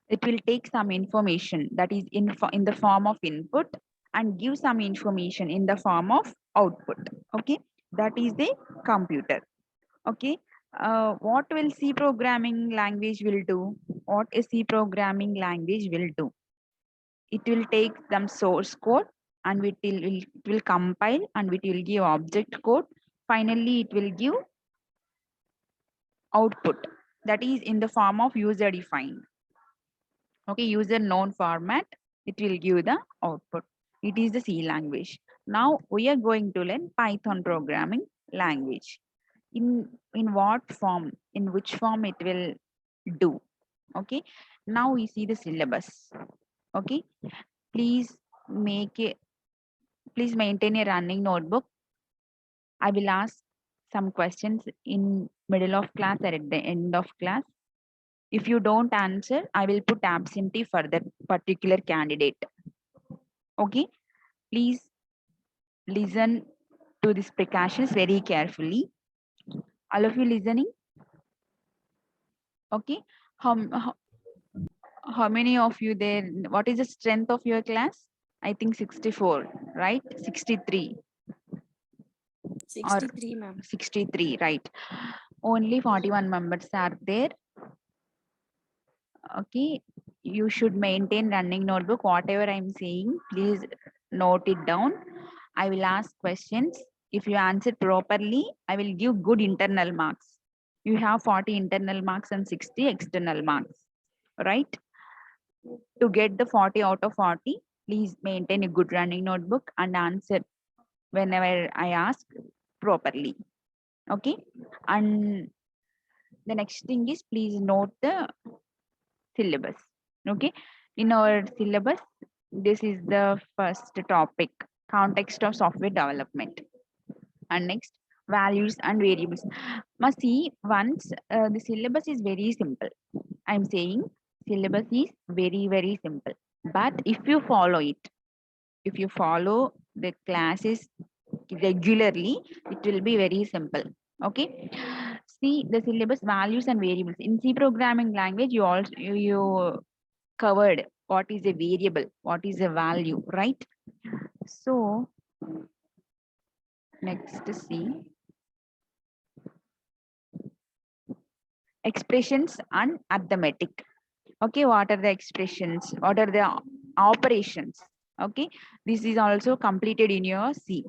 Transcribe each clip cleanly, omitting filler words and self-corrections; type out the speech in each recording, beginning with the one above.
It will take some information that is in the form of input and give some information in the form of output. Okay, that is the computer. Okay, what will C programming language will do? What a C programming language will do? It will take some source code and it will compile and it will give object code. Finally, it will give output that is in the form of user defined. Okay, user known format, it will give the output. It is the C language. Now we are going to learn Python programming language. In what form, in which form it will do. Okay, now we see the syllabus. Okay, please make it, please maintain a running notebook. I will ask some questions in middle of class or at the end of class. If you don't answer, I will put absentee for that particular candidate. Okay, please listen to these precautions very carefully. All of you listening? Okay, how, how many of you there? What is the strength of your class? I think 64, right? 63 or 63, ma'am. 63, right? Only 41 members are there. Okay, you should maintain running notebook. Whatever I'm saying, please note it down. I will ask questions. If you answer properly, I will give good internal marks. You have 40 internal marks and 60 external marks, right? To get the 40 out of 40, please maintain a good running notebook and answer whenever I ask properly. Okay, and the next thing is please note the syllabus. Okay, in our syllabus, this is the first topic, context of software development. And next, values and variables. Must see once the syllabus is very simple. I'm saying syllabus is very simple. But if you follow it, if you follow the classes regularly, it will be very simple. Okay. See the syllabus, values and variables. In C programming language, you covered what is a variable, what is a value, right? So next, see expressions and arithmetic. Okay, what are the expressions? What are the operations? Okay, this is also completed in your C.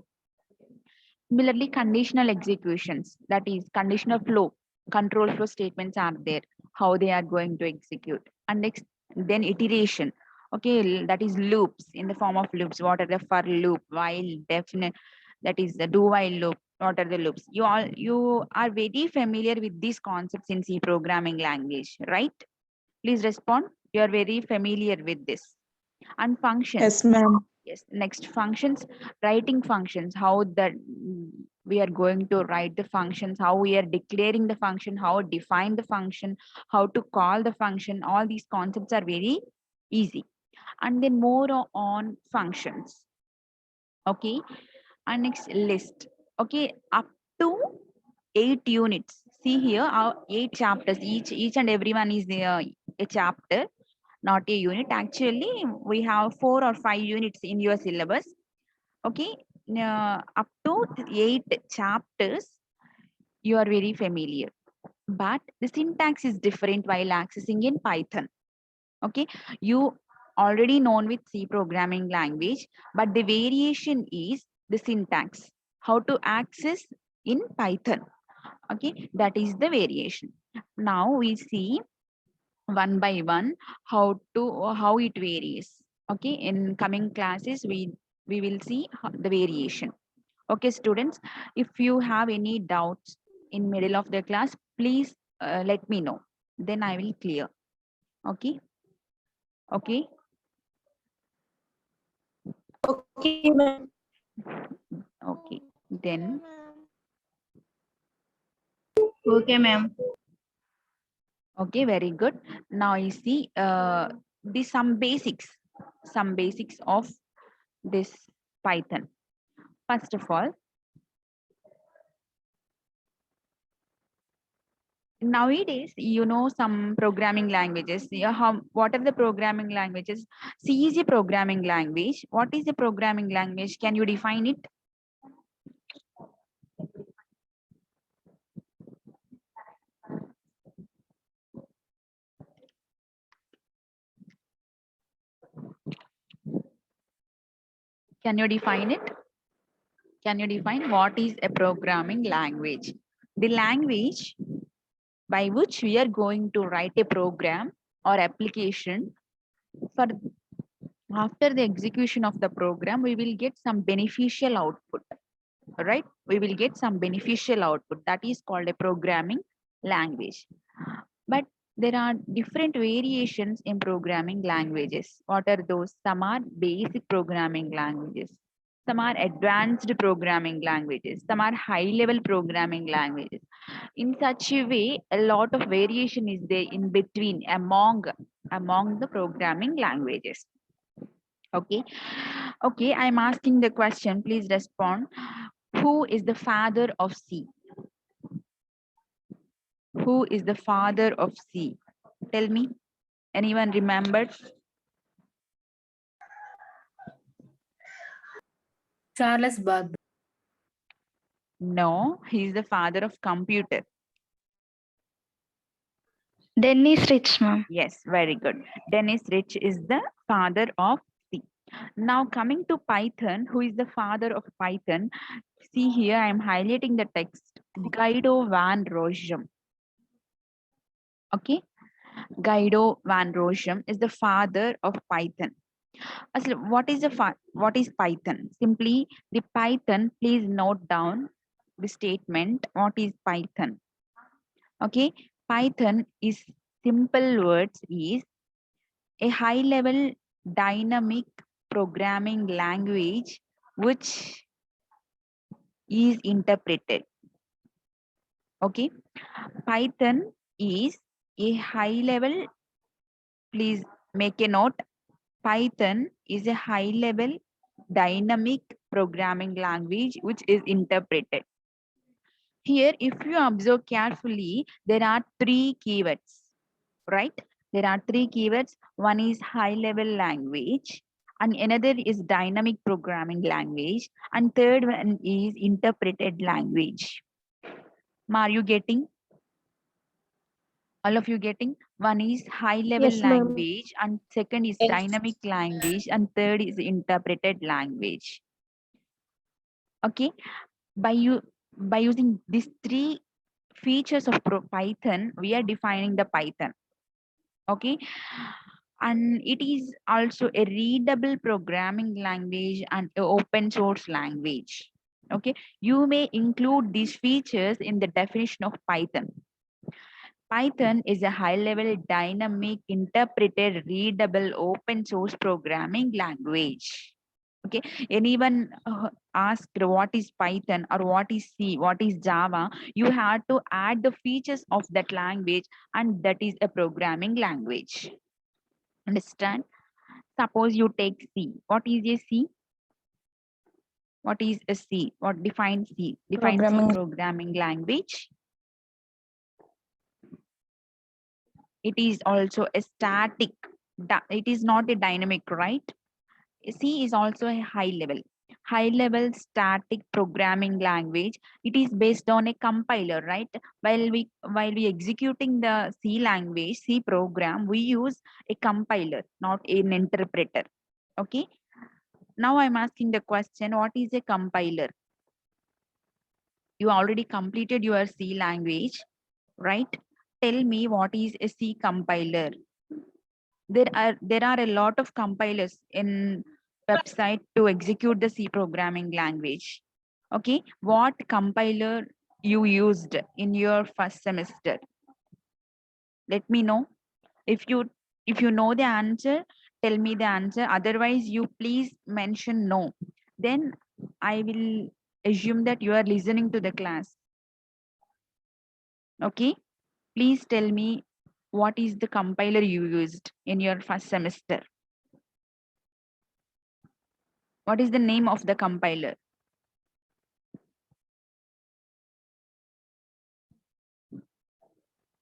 Similarly, conditional executions, that is conditional flow, control flow statements are there, how they are going to execute. And next, then iteration. Okay, that is loops, in the form of loops. What are the for loop, while, definite, that is the do while loop. What are the loops? You are very familiar with these concepts in C programming language, right? Please respond. You are very familiar with this. And functions. Yes, ma'am. Yes, next functions, writing functions, how that we are going to write the functions, how we are declaring the function, how define the function, how to call the function. All these concepts are very easy. And then more on functions. Okay, and next list. Okay, up to 8 units. See here, our 8 chapters. Each and every one is there, a chapter, not a unit. Actually, we have 4 or 5 units in your syllabus. Okay, up to 8 chapters, you are very familiar. But the syntax is different while accessing in Python. Okay, you already known with C programming language, but the variation is the syntax, how to access in Python. Okay, that is the variation. Now we see one by one how it varies. Okay, in coming classes we will see the variation. Okay, students, if you have any doubts in middle of the class, please let me know, then I will clear. Okay. Okay. Okay, ma'am. Okay, then Okay, ma'am. okay, very good. Now you see the some basics of this Python. First of all, nowadays, you know, some programming languages. Yeah, what are the programming languages? C is a programming language. What is a programming language? Can you define it? Can you define it? Can you define what is a programming language? The language by which we are going to write a program or application. For after the execution of the program, we will get some beneficial output, right? We will get some beneficial output. That is called a programming language. But there are different variations in programming languages. What are those? Some are basic programming languages. Some are advanced programming languages. Some are high level programming languages. In such a way, a lot of variation is there in between among the programming languages. Okay. Okay, I'm asking the question. Please respond. Who is the father of C? Who is the father of C? Tell me. Anyone remembered? Charles Babbage. No, he is the father of computer. Dennis Rich, ma'am. Yes, very good. Dennis Rich is the father of C. Now coming to Python, who is the father of Python? See here, I am highlighting the text. Guido van Rossum. Okay, Guido van Rossum is the father of Python. What is Python? Simply the Python. Please note down the statement. What is Python? Okay, Python is simple words is a high level dynamic programming language which is interpreted. Okay, Python is a high level, please make a note. Python is a high level dynamic programming language which is interpreted. Here, if you observe carefully, there are three keywords, right? There are three keywords. One is high level language, and another is dynamic programming language, and third one is interpreted language. Ma, are you getting? All of you getting? One is high level Yes, ma'am. language, and second is Yes. dynamic language, and third is interpreted language. Okay, by using these three features of Python, we are defining the Python. Okay, and it is also a readable programming language and an open source language. Okay, you may include these features in the definition of Python. Python is a high level dynamic interpreted readable open source programming language. Okay, anyone asked what is Python or what is C, what is Java, you have to add the features of that language, and that is a programming language. Understand? Suppose you take C. What is a C? What is a C? What defines C? Defines C programming language. It is also a static. It is not a dynamic, right? C is also a high level static programming language. It is based on a compiler, right? While we executing the C language, C program, we use a compiler, not an interpreter. Okay. Now I'm asking the question, what is a compiler? You already completed your C language, right? Tell me what is a C compiler. There are a lot of compilers in website to execute the C programming language. Okay, what compiler you used in your first semester? Let me know. If you know the answer, tell me the answer. Otherwise, you please mention no. Then I will assume that you are listening to the class. Okay, please tell me what is the compiler you used in your first semester. What is the name of the compiler?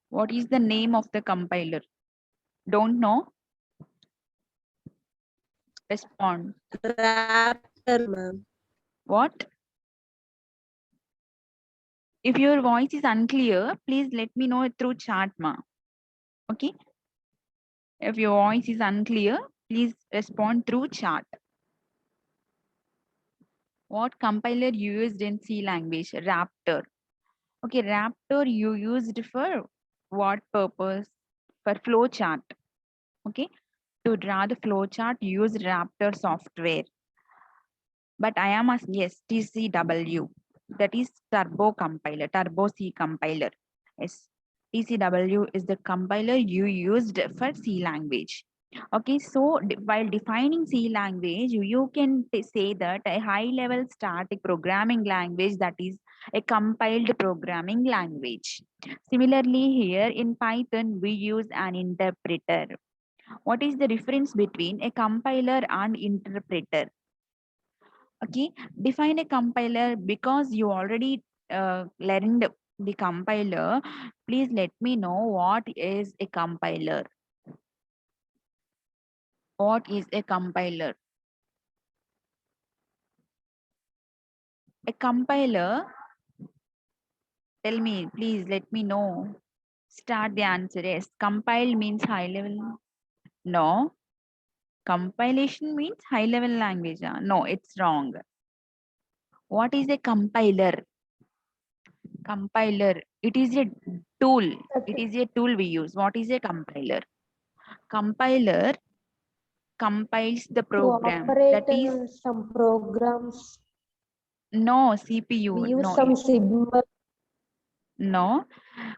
What is the name of the compiler? Don't know? Respond. Raptor, ma'am. What? If your voice is unclear, please let me know through chat, ma. Okay? If your voice is unclear, please respond through chat. What compiler you used in C language? Raptor. Okay, Raptor you used for what purpose? For flowchart. Okay, to draw the flowchart, use Raptor software. But I am asking, yes, TCW. That is Turbo compiler, Turbo C compiler. Yes, TCW is the compiler you used for C language. Okay, so while defining C language, you can say that a high-level static programming language, that is a compiled programming language. Similarly, here in Python, we use an interpreter. What is the difference between a compiler and interpreter? Okay, define a compiler. Because you already learned the compiler, please let me know what is a compiler. What is a compiler? A compiler, tell me, please let me know. Start the answer. Yes, compile means high level. No, compilation means high level language. No, it's wrong. What is a compiler? Compiler, it is a tool. It is a tool we use. What is a compiler? Compiler compiles the program. That To is operate some programs, no CPU. we use No, some symbols no.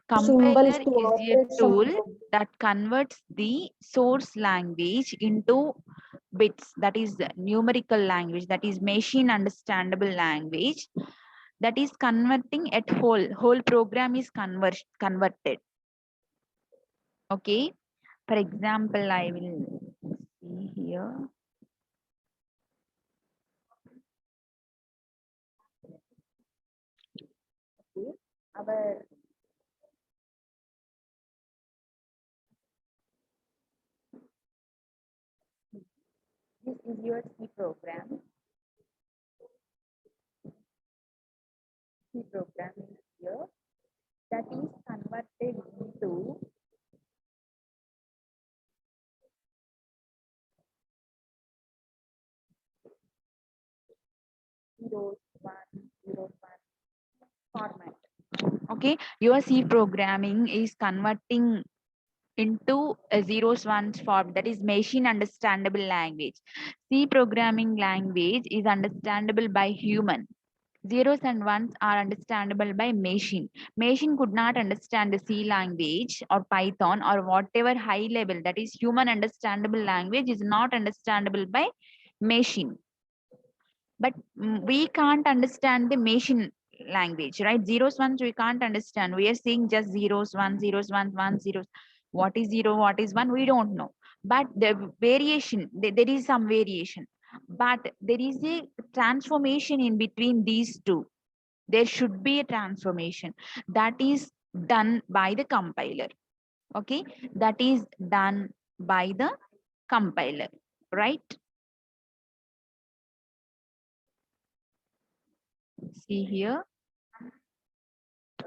Compiler to is a operate some tool programs. that converts the source language into bits. That is numerical language. That is machine understandable language. That is converting at whole program is converted. Okay, for example, I will see here. Okay. Our this is your C program. C program is here. That is converted into zeros, one format. Okay, your C programming is converting into a zeros ones form, that is machine understandable language. C programming language is understandable by human. Zeros and ones are understandable by machine. Machine could not understand the C language or Python or whatever high level, that is human understandable language, is not understandable by machine. But we can't understand the machine language, right? Zeros, ones, we can't understand. We are seeing just zeros, one, zeros. What is zero, what is one, we don't know. But the variation, there is some variation. But there is a transformation in between these two. There should be a transformation that is done by the compiler. Okay, that is done by the compiler, right? See here,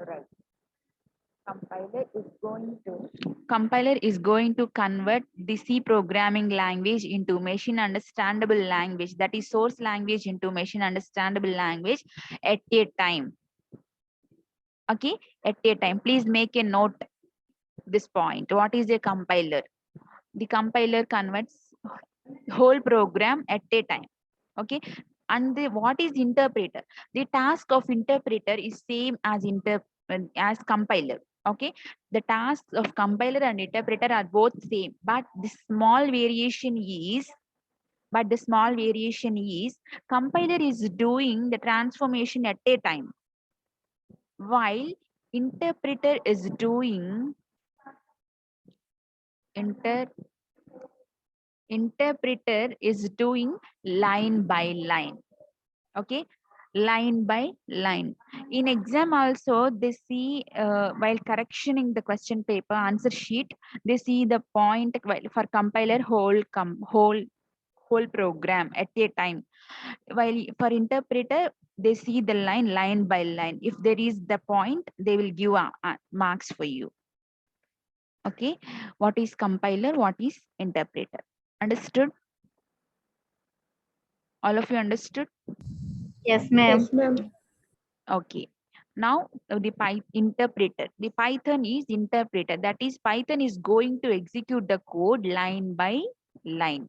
right? Compiler is going to convert the C programming language into machine understandable language, that is source language into machine understandable language at a time. Okay, at a time. Please make a note this point. What is a compiler? The compiler converts whole program at a time. Okay, and what is interpreter? The task of interpreter is same as compiler. Okay, the tasks of compiler and interpreter are both same, but the small variation is compiler is doing the transformation at a time, while interpreter is doing interpreter is doing line by line. Okay, line by line. In exam also, they see while correctioning the question paper answer sheet, they see the point for compiler whole program at a time. While for interpreter, they see the line by line. If there is the point, they will give marks for you. Okay, what is compiler, what is interpreter? Understood? All of you understood? Yes, ma'am. Yes, ma'am. Okay. Now the interpreter. The Python is interpreter. That is, Python is going to execute the code line by line.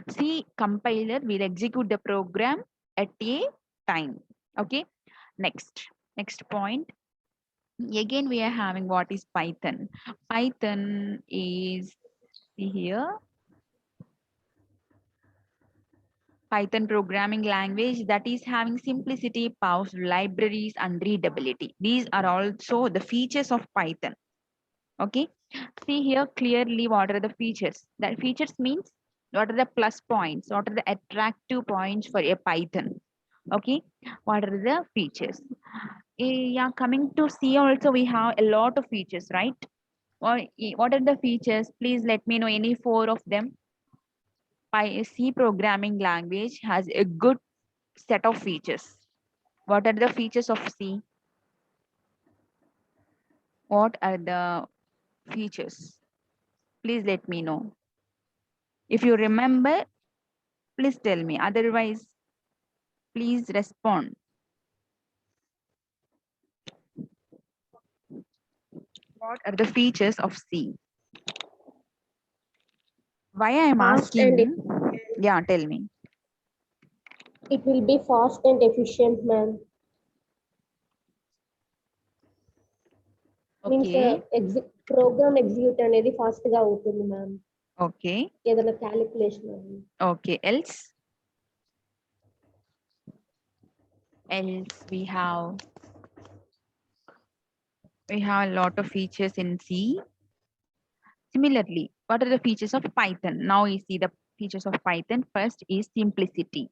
See, compiler will execute the program at a time. Okay. Next point. Again, we are having what is Python. Python is, see here, Python programming language that is having simplicity, powerful libraries, and readability. These are also the features of Python. Okay. See here clearly what are the features. That features means what are the plus points, what are the attractive points for a Python. Okay. What are the features? Yeah, coming to C also we have a lot of features, right? What are the features? Please let me know any 4 of them. C programming language has a good set of features. What are the features of C? What are the features? Please let me know. If you remember, please tell me. Otherwise, please respond. What are the features of C? Why I am Fast and asking? Yeah, tell me. it will be fast and efficient, ma'am. Means Okay. program execute అనేది fast గా అవుతుంది ma'am. Okay. ఏదైనా calculation. Okay. Else we have a lot of features in C. Similarly, what are the features of Python? Now you see the features of Python. First is simplicity.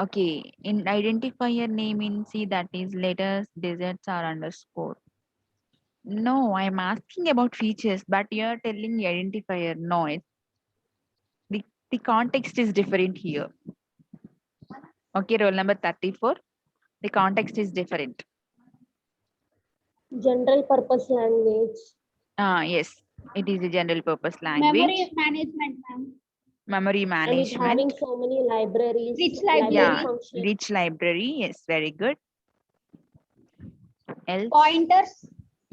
Okay, in identifier name in C, that is letters, digits, or underscore. No, I'm asking about features, but you're telling identifier. No, the context is different here. Okay, roll number 34. The context is different. General purpose language. Yes, it is a general purpose language. Memory management, ma'am. Memory And it management. having so many libraries. Rich library Yeah, function. rich library. Yes, very good. Else? Pointers.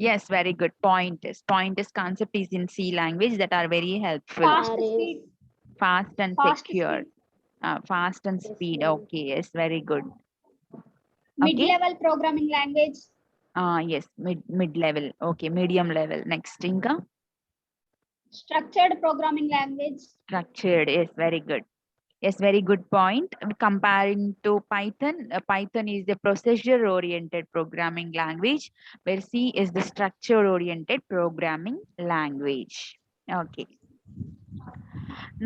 Yes, very good. Pointers concept is in C language that are very helpful. Fast Arrays. speed. Fast and Fast secure. speed. Fast and Yes, speed. ma'am. Okay, yes, very good. Mid-level programming language. Yes, mid level. Okay, medium level. Next, Inka. Structured programming language. Structured. Yes, very good. Yes, very good point. Comparing to Python, Python is the procedure-oriented programming language, where C is the structure-oriented programming language. Okay.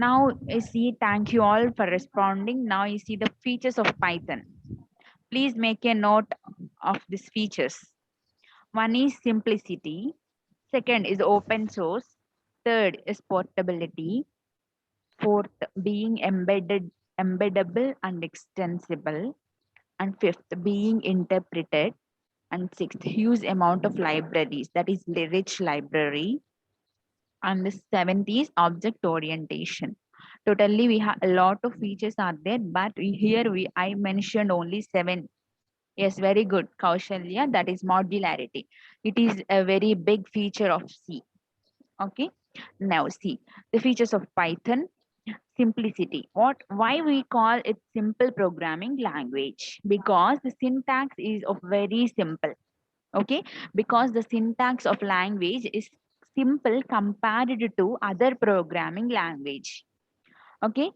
Now, you see, thank you all for responding. Now, you see the features of Python. Please make a note of these features. One is simplicity. Second is open source. Third is portability. Fourth, being embeddable and extensible. And fifth, being interpreted. And sixth, huge amount of libraries, that is rich library. And the seventh is object orientation. Totally, we have a lot of features are there, but I mentioned only 7. Yes, very good, Kaushalya. That is modularity. It is a very big feature of C. Okay. Now see the features of Python. Simplicity. Why we call it simple programming language? Because the syntax is of very simple. Okay, because the syntax of language is simple compared to other programming language. Okay,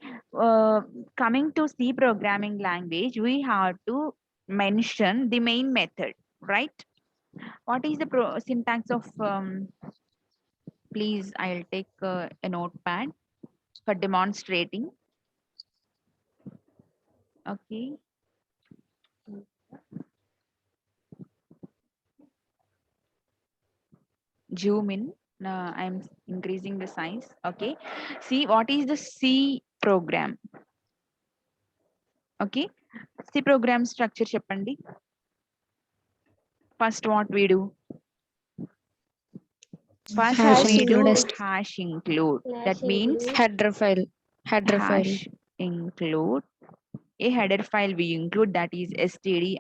coming to C programming language, we have to mention the main method, right? What is the syntax of please, I'll take a notepad for demonstrating. Okay, zoom in. I'm increasing the size. Okay. See, what is the C program? Okay. C program structure cheppandi. First, what we do? First, Hash we do include. hash include. That Slash means include. Header file. Header file. hash include a header file we include, that is stdio.h.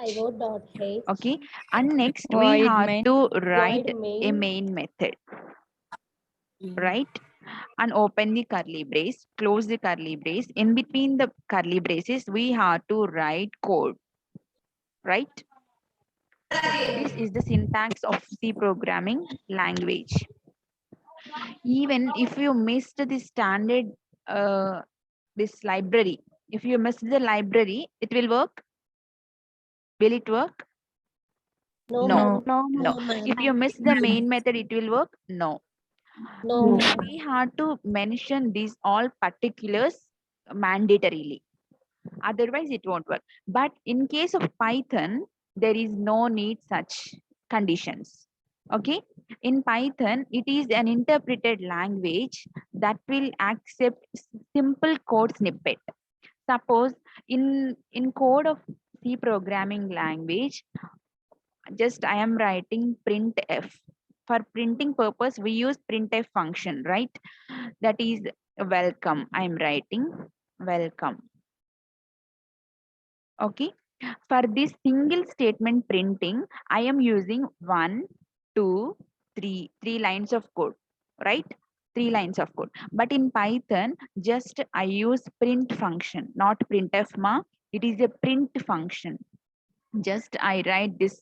stdio.h. Okay. And next we Void have main. to write Void a main. main method, right? And open the curly brace, close the curly brace. In between the curly braces, we have to write code, right? This is the syntax of C programming language. Even if you missed the standard, this library, if you missed the library, it will work. Will it work? No, No. ma'am. No. No. If you miss the main method, it will work. No. No. We have to mention these all particulars mandatorily. Otherwise, it won't work. But in case of Python, there is no need such conditions. Okay. In Python, it is an interpreted language that will accept simple code snippet. Suppose in code of C programming language, just I am writing printf. For printing purpose, we use printf function, right? That is welcome. I am writing welcome. Okay. For this single statement printing, I am using 1, 2, 3, 3 lines of code, right? 3 lines of code. But in Python, just I use print function, not printf ma. It is a print function. Just I write this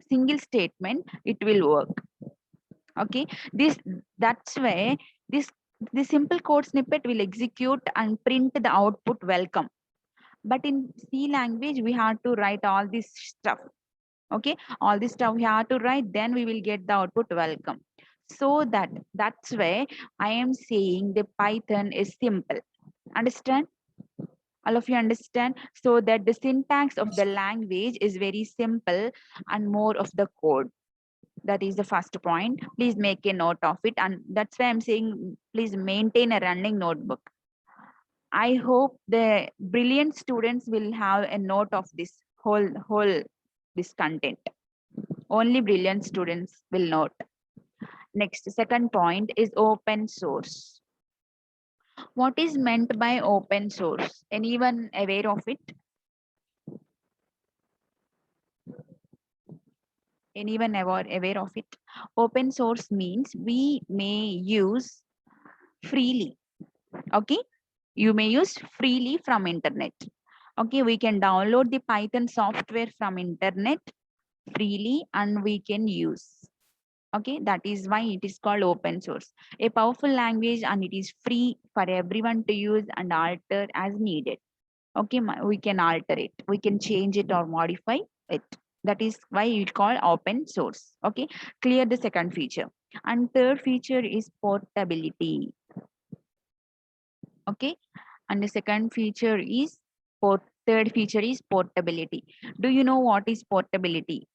single statement, it will work. Okay. That's why this simple code snippet will execute and print the output welcome. But in C language, we have to write all this stuff. Okay. All this stuff we have to write, then we will get the output welcome. So that's why I am saying the Python is simple. Understand? All of you understand? So that the syntax of the language is very simple and more of the code. That is the first point. Please make a note of it. And that's why I'm saying, please maintain a running notebook. I hope the brilliant students will have a note of this whole this content. Only brilliant students will note. Next, second point is open source. What is meant by open source? Anyone aware of it? Anyone aware of it? Open source means we may use freely. Okay, you may use freely from internet. Okay, we can download the Python software from internet freely and we can use. Okay, that is why it is called open source. A powerful language and it is free for everyone to use and alter as needed. Okay, we can alter it, we can change it or modify it. That is why it called open source. Okay, clear the second feature. And third feature is portability. Okay, and the second feature is third feature is portability. Do you know what is portability?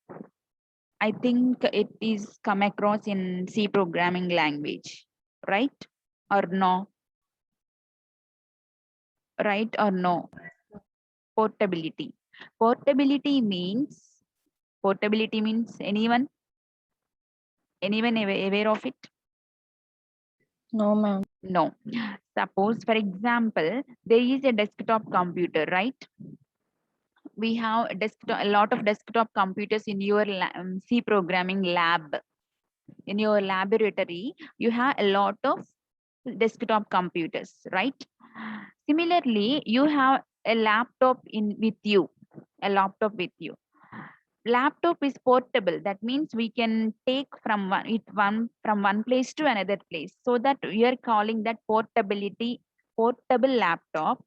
I think it is come across in C programming language, right? Or no? Right or no? Portability. Portability means anyone? Anyone aware of it? No, ma'am. No. Suppose, for example, there is a desktop computer, right? We have a lot of desktop computers in your C programming lab. In your laboratory, you have a lot of desktop computers, right? Similarly, you have a laptop with you. Laptop is portable. That means we can take from one place to another place. So that we are calling that portability, portable laptop.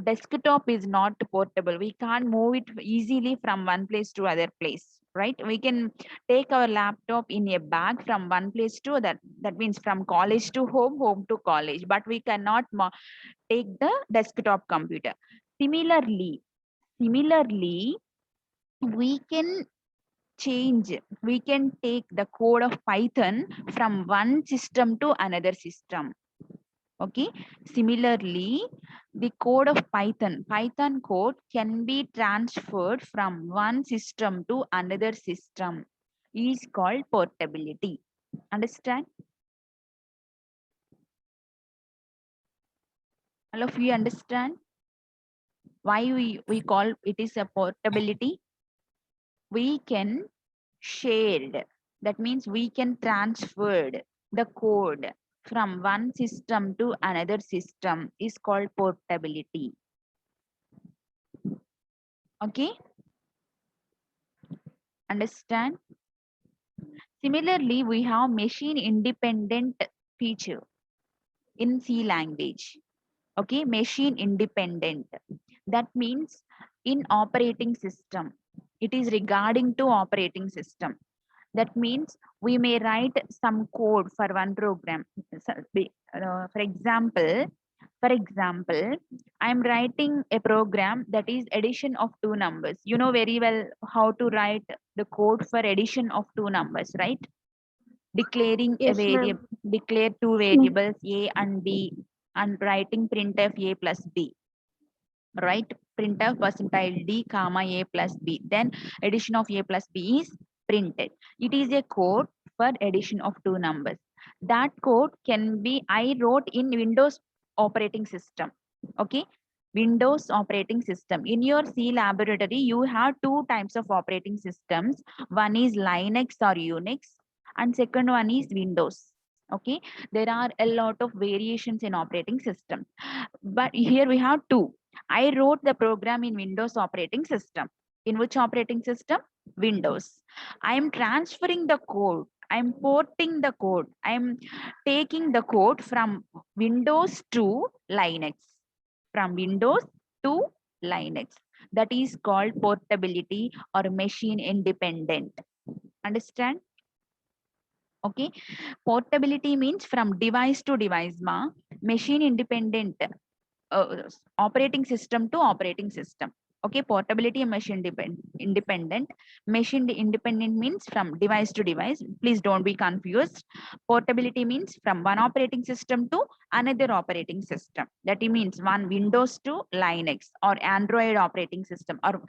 Desktop is not portable. We can't move it easily from one place to other place, right? We can take our laptop in a bag from one place to that. That means from college to home, home to college. But we cannot take the desktop computer. Similarly, we can change, we can take the code of Python from one system to another system. Okay. Similarly, the code of Python code can be transferred from one system to another system, is called portability. Understand? All of you understand why we call it is a portability? We can shared, that means we can transfer the code from one system to another system, is called portability. Okay, understand? Similarly, we have machine independent feature in C language. Okay, machine independent, that means in operating system, it is regarding to operating system. That means we may write some code for one program. For example, I'm writing a program that is addition of two numbers. You know very well how to write the code for addition of two numbers, right? Declaring a Yes, ma'am. variable, declare two variables A and B, and writing printf A plus B, right? Printf percentile D comma A plus B. Then addition of A plus B is printed. It is a code for addition of two numbers. That code can be, I wrote in Windows operating system. Okay. Windows operating system. In your C laboratory, you have two types of operating systems. One is Linux or Unix, and second one is Windows. Okay. There are a lot of variations in operating system, but here we have two. I wrote the program in Windows operating system. In which operating system? Windows. I am transferring the code. I am porting the code. I am taking the code from Windows to Linux. From Windows to Linux. That is called portability or machine independent. Understand? Okay. Portability means from device to device. Machine independent, operating system to operating system. Okay, portability and machine independent. Machine independent means from device to device. Please don't be confused. Portability means from one operating system to another operating system. That means one Windows to Linux, or Android operating system, or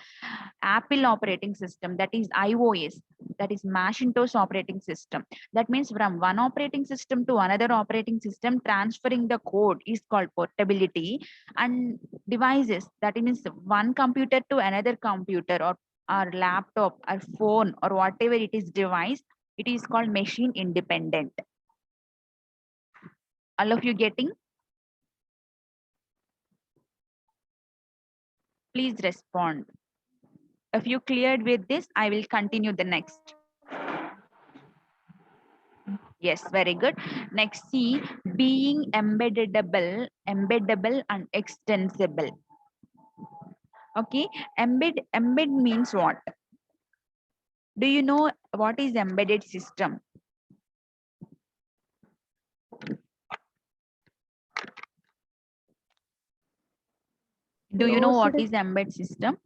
Apple operating system, that is iOS, that is Macintosh operating system. That means from one operating system to another operating system, transferring the code is called portability. And devices, that means one computer to another computer, or laptop or phone or whatever it is device, it is called machine independent. All of you getting? Please respond. If you cleared with this, I will continue the next. Yes, very good. Next, see, being embeddable and extensible. Okay, embed means what? Do you know what is embedded system? Do you know what is embedded system?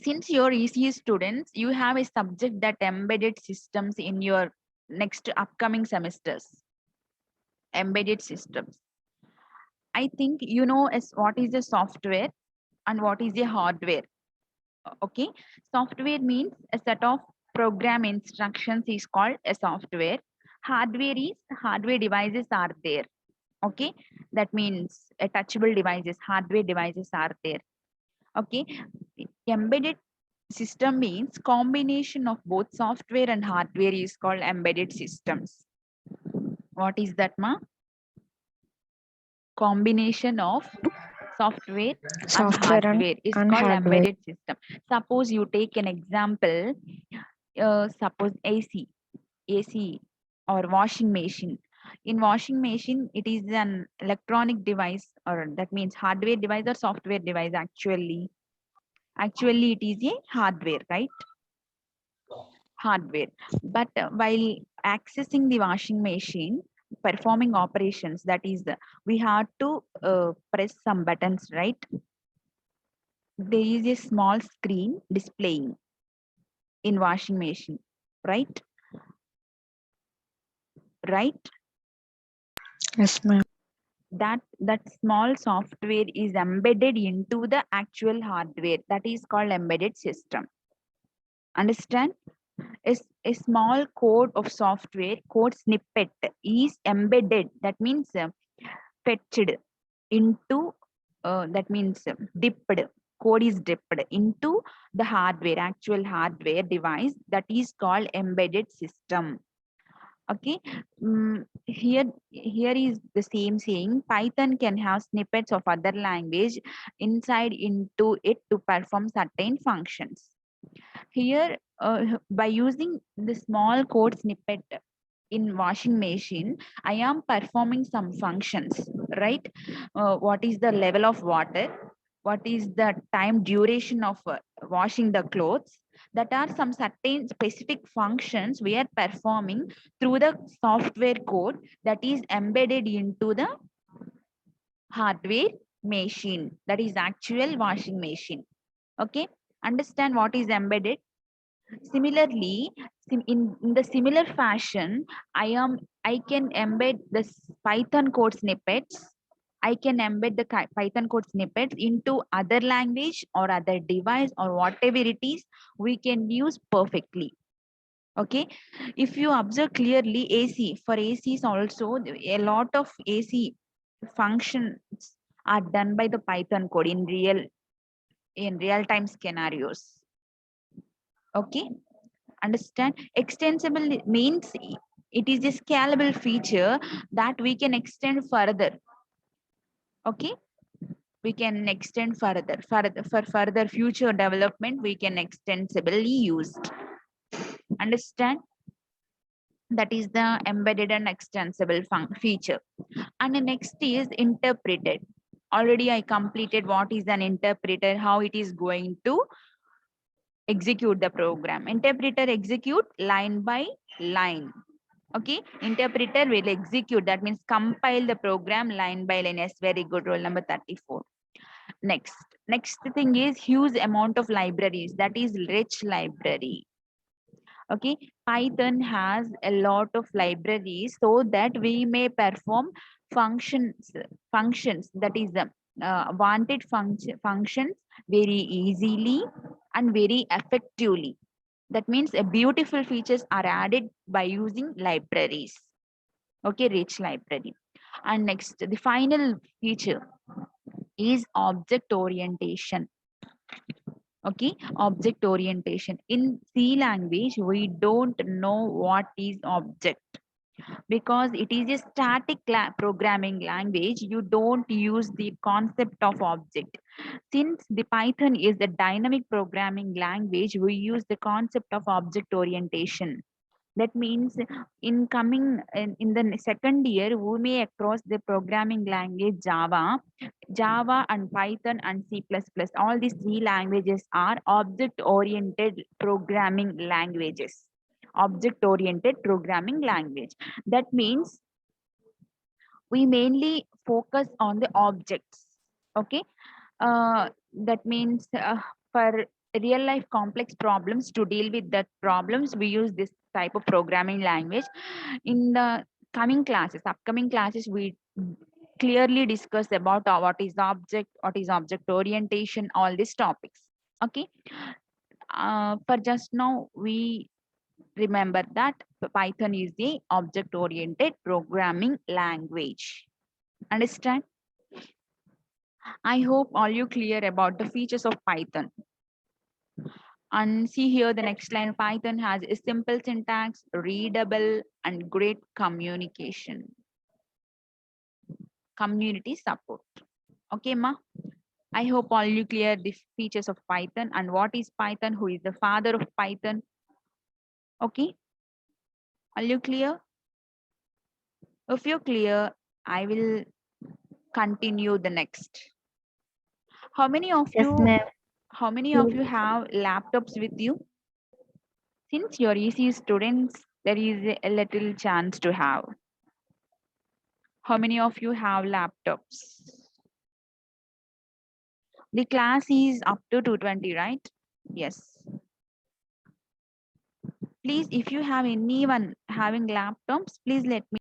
Since you're ECE students, you have a subject that embedded systems in your next upcoming semesters. Embedded systems. I think you know as what is a software and what is a hardware. Okay, software means a set of program instructions is called a software. Hardware is hardware devices are there. Okay, that means a touchable devices, hardware devices are there. Okay, embedded system means combination of both software and hardware is called embedded systems. What is that, ma? Combination of software and hardware is called hardware. embedded system. Suppose you take an example, suppose AC or washing machine. In washing machine, it is an electronic device, or that means hardware device or software device. Actually it is a hardware, right? Hardware. But while accessing the washing machine, performing operations, that is, we have to press some buttons, right? There is a small screen displaying. in washing machine, right? Right? Yes, ma'am. That small software is embedded into the actual hardware. That is called embedded system. Understand? A small code of software, code snippet is embedded. That means fetched into, that means dipped. Code is dipped into the hardware, actual hardware device, that is called embedded system. Okay. Here is the same saying. Python can have snippets of other language inside into it to perform certain functions. Here, by using the small code snippet in washing machine, I am performing some functions, right? What is the level of water? What is the time duration of washing the clothes? That are some certain specific functions we are performing through the software code that is embedded into the hardware machine, that is actual washing machine. Okay, understand what is embedded? Similarly, in the similar fashion, I can embed the Python code snippets. I can embed the Python code snippets into other language or other device or whatever it is, we can use perfectly. Okay, if you observe clearly, AC, for AC is also a lot of AC functions are done by the Python code in real time scenarios. Okay, understand? Extensible means it is a scalable feature that we can extend further. Okay, we can extend further for further future development, we can extensively use. Understand? That is the embedded and extensible feature. And the next is interpreted. Already I completed what is an interpreter, how it is going to execute the program. Interpreter execute line by line. Okay, interpreter will execute, that means compile the program line by line. Yes, very good, roll number 34. Next thing is huge amount of libraries, that is rich library. Okay, Python has a lot of libraries so that we may perform functions, that is the wanted functions very easily and very effectively. That means beautiful features are added by using libraries. Okay, rich library. And next, the final feature is object orientation. Okay, object orientation. In C language, we don't know what is object because it is a static programming language. You don't use the concept of object. Since the Python is a dynamic programming language, we use the concept of object orientation. That means in the second year, we may across the programming language Java and Python and C++. All these three languages are object-oriented programming languages. Object-oriented programming language. That means we mainly focus on the objects. Okay, that means for real life complex problems, to deal with that problems, we use this type of programming language. In the upcoming classes, we clearly discuss about what is object, what is object orientation, all these topics. Okay, for just now, we remember that Python is the object oriented programming language. Understand? I hope all you clear about the features of Python. And see here the next line, Python has a simple syntax, readable, and great communication. Community support. Okay, ma? I hope all you clear the features of Python and what is Python, who is the father of Python. Okay? Are you clear? If you're clear, I will continue the next. How many of Yes, you ma'am. how many of you have laptops with you? Since you're EC students, there is a little chance to have. How many of you have laptops? The class is up to 220, right? Yes. Please, if you have anyone having laptops, please let me